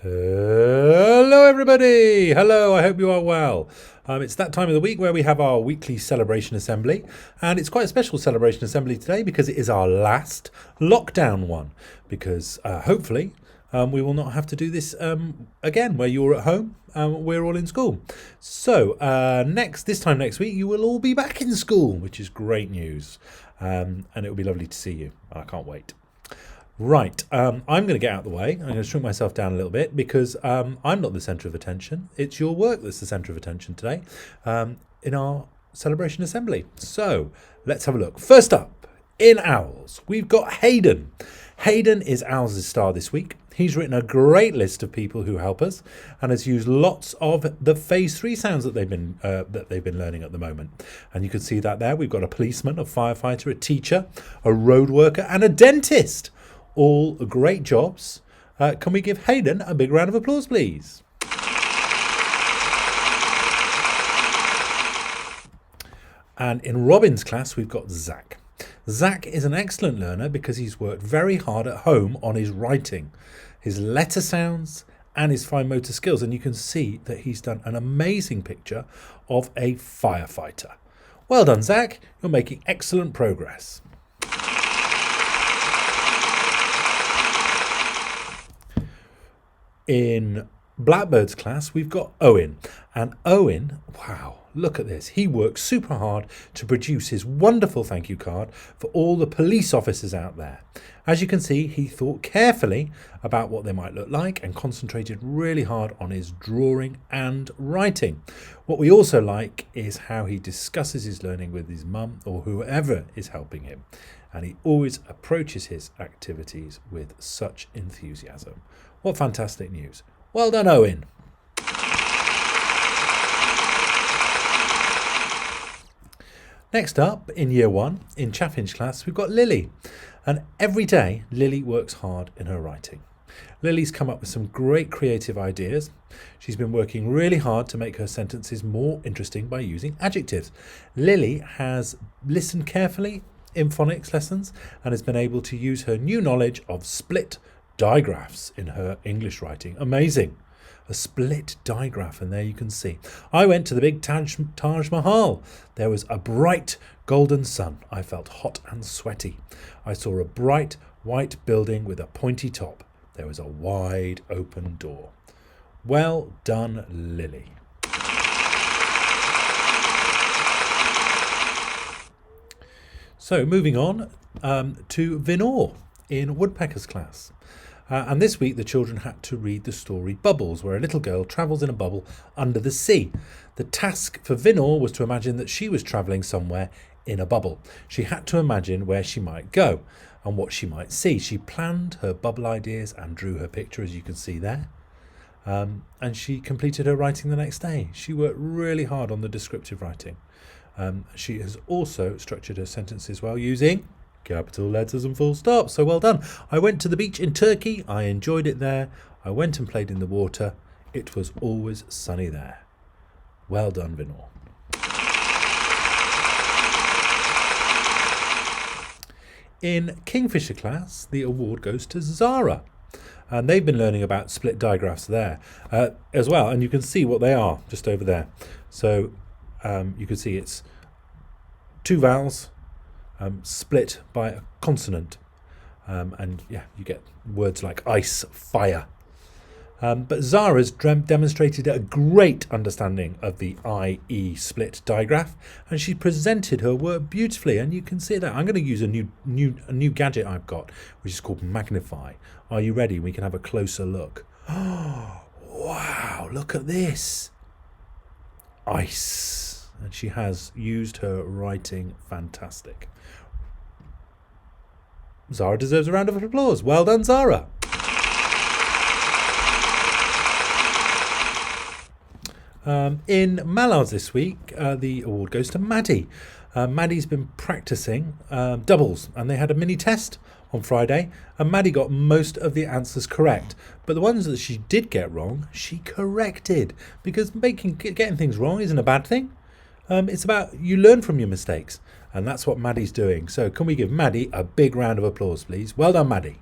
Hello, everybody. Hello, I hope you are well. It's that time of the week where we have our weekly celebration assembly, and it's quite a special celebration assembly today because it is our last lockdown one. Because hopefully, we will not have to do this again, where you're at home, we're all in school. So this time next week, you will all be back in school, which is great news, and it will be lovely to see you. I can't wait. Right, I'm going to get out of the way. I'm going to shrink myself down a little bit because I'm not the centre of attention. It's your work that's the centre of attention today in our celebration assembly. So let's have a look. First up, in Owls, we've got Hayden. Hayden is Owls' star this week. He's written a great list of people who help us and has used lots of the phase 3 sounds that they've been learning at the moment. And you can see that there. We've got a policeman, a firefighter, a teacher, a road worker and a dentist. All great jobs. Can we give Hayden a big round of applause, please? And in Robin's class, we've got Zach. Zach is an excellent learner because he's worked very hard at home on his writing, his letter sounds, and his fine motor skills. And you can see that he's done an amazing picture of a firefighter. Well done, Zach. You're making excellent progress. In Blackbird's class, we've got Owen. And Owen, wow, look at this. He works super hard to produce his wonderful thank you card for all the police officers out there. As you can see, he thought carefully about what they might look like and concentrated really hard on his drawing and writing. What we also like is how he discusses his learning with his mum or whoever is helping him. And he always approaches his activities with such enthusiasm. What fantastic news. Well done, Owen. Next up, in year 1, in Chaffinch class, we've got Lily. And every day, Lily works hard in her writing. Lily's come up with some great creative ideas. She's been working really hard to make her sentences more interesting by using adjectives. Lily has listened carefully in phonics lessons and has been able to use her new knowledge of split digraphs in her English writing. Amazing. A split digraph, and there you can see. I went to the big Taj Mahal. There was a bright golden sun. I felt hot and sweaty. I saw a bright white building with a pointy top. There was a wide open door. Well done, Lily. So moving on to Vinor in Woodpecker's class. And this week the children had to read the story Bubbles, where a little girl travels in a bubble under the sea. The task for Vinor was to imagine that she was travelling somewhere in a bubble. She had to imagine where she might go and what she might see. She planned her bubble ideas and drew her picture, as you can see there. And she completed her writing the next day. She worked really hard on the descriptive writing. She has also structured her sentences well using capital letters and full stops. So well done. I went to the beach in Turkey. I enjoyed it there. I went and played in the water. It was always sunny there. Well done, Vinor. In Kingfisher class, the award goes to Zara. And they've been learning about split digraphs there as well. And you can see what they are just over there. So you can see it's two vowels split by a consonant. And yeah, you get words like ice, fire. But Zara's demonstrated a great understanding of the IE split digraph, and she presented her work beautifully. And you can see that I'm going to use a new gadget I've got, which is called Magnify. Are you ready? We can have a closer look. Oh, wow! Look at this. Ice, and she has used her writing fantastic. Zara deserves a round of applause. Well done, Zara. In Mallards this week, the award goes to Maddie. Maddie's been practicing doubles, and they had a mini test on Friday, and Maddie got most of the answers correct. But the ones that she did get wrong, she corrected, because getting things wrong isn't a bad thing. It's about you learn from your mistakes, and that's what Maddie's doing. So can we give Maddie a big round of applause, please? Well done, Maddie.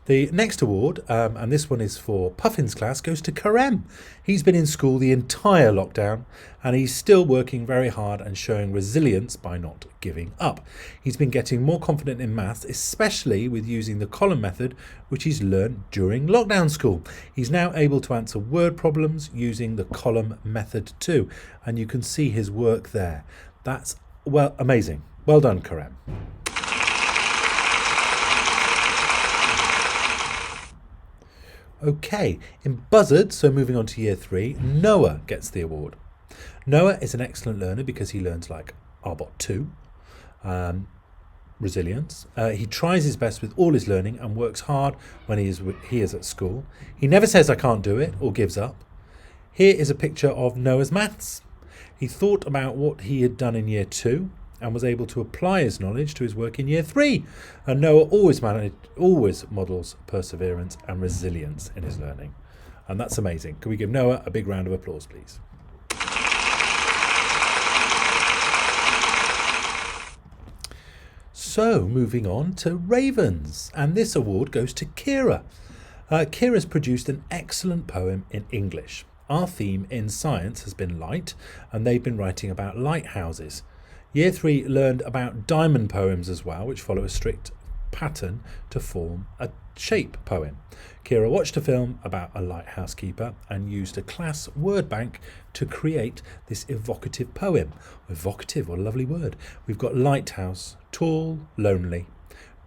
The next award, and this one is for Puffin's class, goes to Karem. He's been in school the entire lockdown and he's still working very hard and showing resilience by not giving up. He's been getting more confident in maths, especially with using the column method, which he's learned during lockdown school. He's now able to answer word problems using the column method too, and you can see his work there. That's, well, amazing. Well done, Karem. Okay, in Buzzard, so moving on to year 3, Noah gets the award. Noah is an excellent learner because he learns like Arbot 2, resilience. He tries his best with all his learning and works hard when he is at school. He never says I can't do it or gives up. Here is a picture of Noah's maths. He thought about what he had done in year 2 and was able to apply his knowledge to his work in year 3. And Noah always models perseverance and resilience in his learning. And that's amazing. Can we give Noah a big round of applause, please? So, moving on to Ravens. And this award goes to Kira. Kira's produced an excellent poem in English. Our theme in science has been light, and they've been writing about lighthouses. Year 3 learned about diamond poems as well, which follow a strict pattern to form a shape poem. Kira watched a film about a lighthouse keeper and used a class word bank to create this evocative poem. Evocative, what a lovely word. We've got lighthouse, tall, lonely,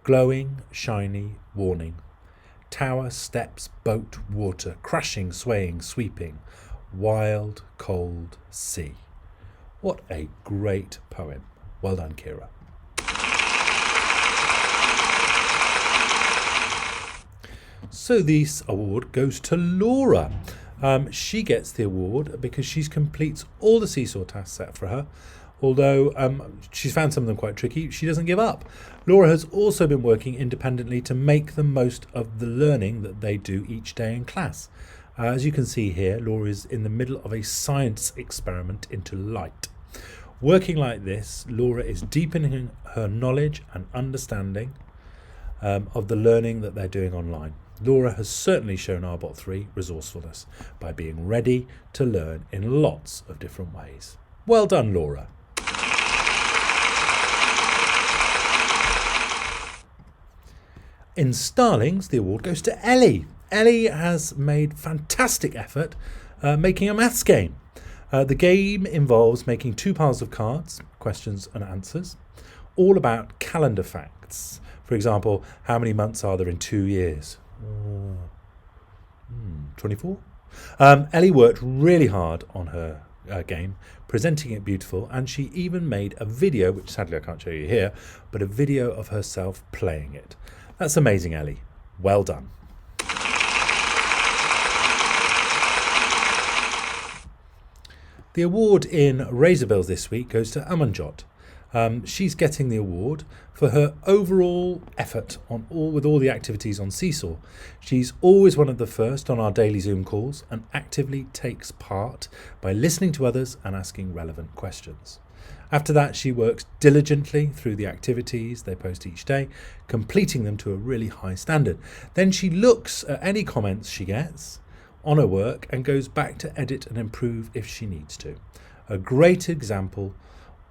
glowing, shiny, warning, tower, steps, boat, water, crashing, swaying, sweeping, wild, cold, sea. What a great poem. Well done, Kira. So this award goes to Laura. She gets the award because she completes all the seesaw tasks set for her. Although she's found some of them quite tricky, she doesn't give up. Laura has also been working independently to make the most of the learning that they do each day in class. As you can see here, Laura is in the middle of a science experiment into light. Working like this, Laura is deepening her knowledge and understanding of the learning that they're doing online. Laura has certainly shown Arbot 3 resourcefulness by being ready to learn in lots of different ways. Well done, Laura. In Starlings, the award goes to Ellie. Ellie has made fantastic effort making a maths game. The game involves making 2 piles of cards, questions and answers, all about calendar facts. For example, how many months are there in 2 years? 24? Ellie worked really hard on her game, presenting it beautiful, and she even made a video, which sadly I can't show you here, but a video of herself playing it. That's amazing, Ellie. Well done. The award in Razorbills this week goes to Amanjot. She's getting the award for her overall effort with all the activities on Seesaw. She's always one of the first on our daily Zoom calls and actively takes part by listening to others and asking relevant questions. After that, she works diligently through the activities they post each day, completing them to a really high standard. Then she looks at any comments she gets on her work and goes back to edit and improve if she needs to. A great example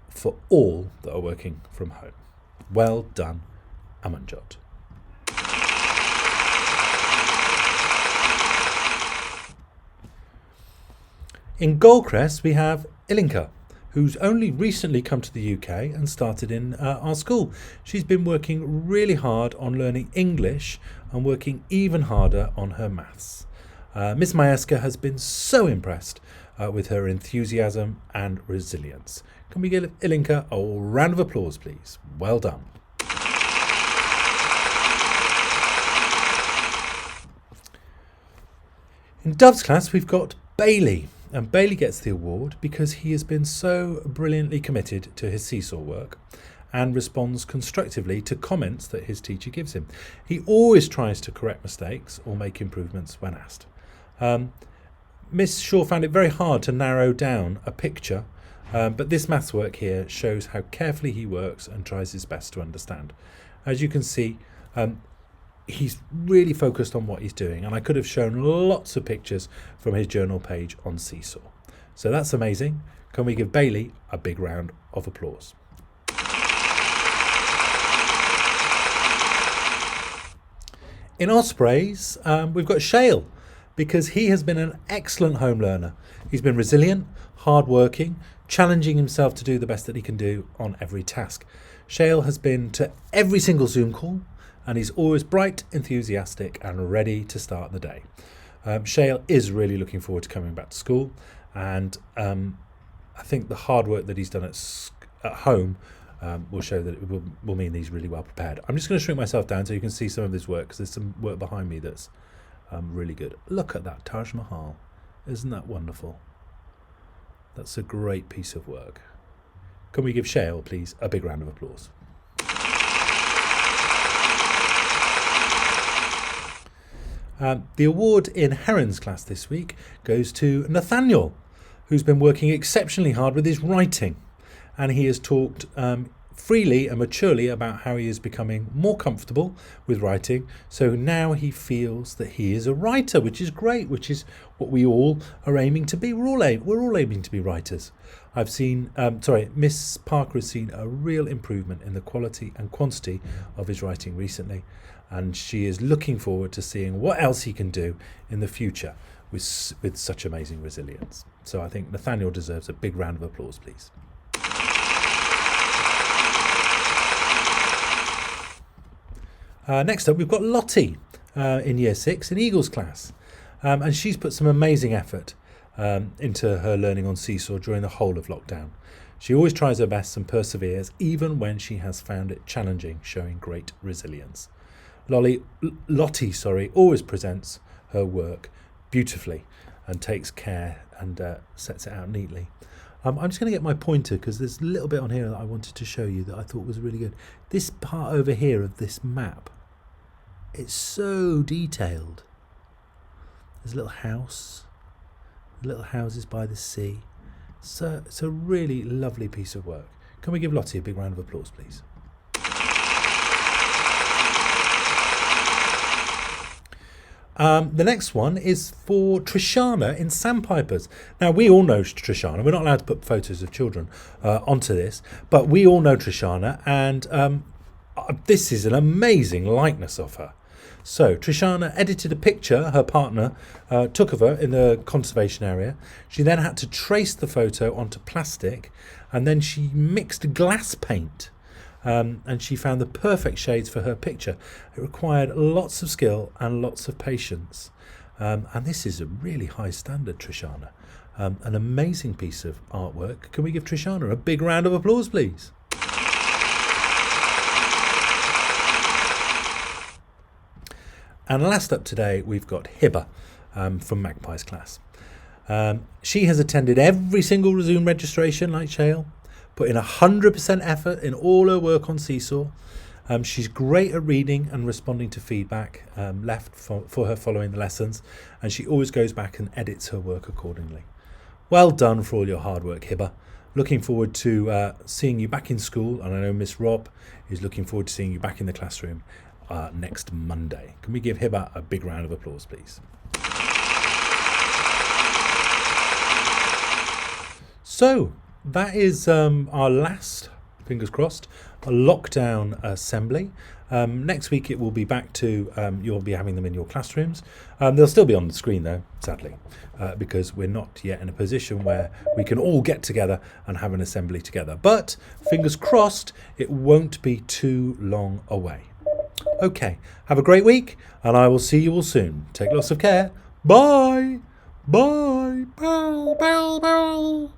for all that are working from home. Well done, Amanjot. In Goldcrest, we have Ilinka, who's only recently come to the UK and started in our school. She's been working really hard on learning English and working even harder on her maths. Miss Majeska has been so impressed with her enthusiasm and resilience. Can we give Ilinka a round of applause, please? Well done. In Dove's class, we've got Bailey. And Bailey gets the award because he has been so brilliantly committed to his Seesaw work and responds constructively to comments that his teacher gives him. He always tries to correct mistakes or make improvements when asked. Miss Shaw found it very hard to narrow down a picture, but this maths work here shows how carefully he works and tries his best to understand. As you can see, he's really focused on what he's doing, and I could have shown lots of pictures from his journal page on Seesaw. So that's amazing. Can we give Bailey a big round of applause? In Ospreys, we've got Shale, because he has been an excellent home learner. He's been resilient, hard-working, challenging himself to do the best that he can do on every task. Shale has been to every single Zoom call, and he's always bright, enthusiastic, and ready to start the day. Shale is really looking forward to coming back to school, and I think the hard work that he's done at home will show that it will mean that he's really well prepared. I'm just going to shrink myself down so you can see some of his work, because there's some work behind me that's really good. Look at that Taj Mahal. Isn't that wonderful? That's a great piece of work. Can we give Shale, please, a big round of applause? The award in Heron's class this week goes to Nathaniel, who's been working exceptionally hard with his writing. And he has talked freely and maturely about how he is becoming more comfortable with writing. So now he feels that he is a writer, which is great, which is what we all are aiming to be. We're all aiming to be writers. Miss Parker has seen a real improvement in the quality and quantity of his writing recently. And she is looking forward to seeing what else he can do in the future with such amazing resilience. So I think Nathaniel deserves a big round of applause, please. Next up, we've got Lottie in Year 6 in Eagles class. And she's put some amazing effort into her learning on Seesaw during the whole of lockdown. She always tries her best and perseveres, even when she has found it challenging, showing great resilience. Lottie, always presents her work beautifully and takes care and sets it out neatly. I'm just going to get my pointer, because there's a little bit on here that I wanted to show you that I thought was really good. This part over here of this map, it's so detailed. There's a little house, little houses by the sea. So it's a really lovely piece of work. Can we give Lottie a big round of applause, please? The next one is for Trishana in Sandpipers. Now, we all know Trishana. We're not allowed to put photos of children onto this, but we all know Trishana, and this is an amazing likeness of her. So Trishana edited a picture her partner took of her in the conservation area. She then had to trace the photo onto plastic, and then she mixed glass paint. And she found the perfect shades for her picture. It required lots of skill and lots of patience. And this is a really high standard, Trishana. An amazing piece of artwork. Can we give Trishana a big round of applause, please? And last up today, we've got Hibba from Magpie's class. She has attended every single Zoom registration like Shale, put in 100% effort in all her work on Seesaw. She's great at reading and responding to feedback left for her following the lessons, and she always goes back and edits her work accordingly. Well done for all your hard work, Hibba. Looking forward to seeing you back in school, and I know Miss Rob is looking forward to seeing you back in the classroom next Monday. Can we give Hibba a big round of applause, please? So that is our last, fingers crossed, a lockdown assembly. Next week it will be back to, you'll be having them in your classrooms. They'll still be on the screen though, sadly, because we're not yet in a position where we can all get together and have an assembly together. But fingers crossed, it won't be too long away. Okay, have a great week, and I will see you all soon. Take lots of care. Bye. Bye. Bow, bow, bow.